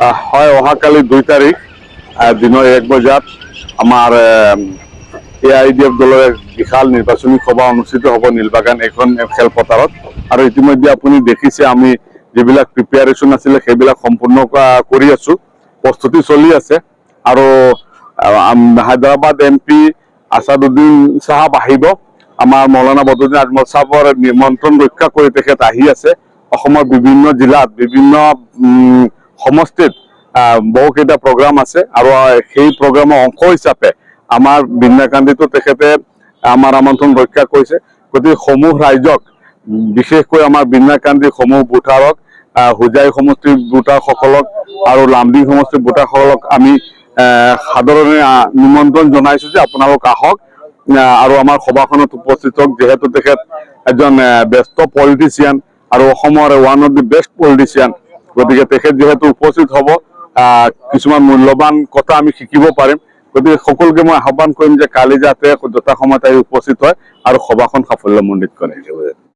হয়, অহাকালি 2 তাৰিখ দিনৰ 1 বজাত আমাৰ AIDF দলৰ বিশাল নিৰ্বাচনী সভা অনুষ্ঠিত হ'ব নীলবাগান এখন খেলপথাৰত। আৰু ইতিমধ্যে আপুনি দেখিছে আমি যিবিলাক প্ৰিপেয়াৰেশ্যন আছিলে সেইবিলাক সম্পূৰ্ণ কৰি আছো, প্ৰস্তুতি চলি আছে। আৰু হায়দৰাবাদ MP আছাদুদ্দিন চাহাব আহিব, আমাৰ মৌলানা বদৰুদ্দিন আজমল চাহাবৰ নিমন্ত্ৰণ ৰক্ষা কৰি তেখেত আহি আছে। অসমৰ বিভিন্ন জিলাত বিভিন্ন সমষ্টিত বহুকেইটা প্ৰগ্ৰাম আছে আৰু সেই প্ৰগ্ৰামৰ অংশ হিচাপে আমাৰ বিন্যাকান্দিতো তেখেতে আমাৰ আমন্ত্ৰণ ৰক্ষা কৰিছে। গতিকে সমূহ ৰাইজক, বিশেষকৈ আমাৰ বিন্যাকান্দি সমূহ ভোটাৰক, হোজাই সমষ্টিৰ ভোটাৰসকলক আৰু লামডিং সমষ্টিৰ ভোটাৰসকলক আমি সাদৰণি নিমন্ত্ৰণ জনাইছো যে আপোনালোক আহক আৰু আমাৰ সভাখনত উপস্থিত হওক। যিহেতু তেখেত এজন ব্যস্ত পলিটিচিয়ান আৰু অসমৰ one of the best politician, গতিকে তেখেত যিহেতু উপস্থিত হ'ব, কিছুমান মূল্যৱান কথা আমি শিকিব পাৰিম। গতিকে সকলোকে মই আহ্বান কৰিম যে কালি যাতে যথা সময়ত আহি উপস্থিত হয় আৰু সভাখন সাফল্যমণ্ডিত কৰে।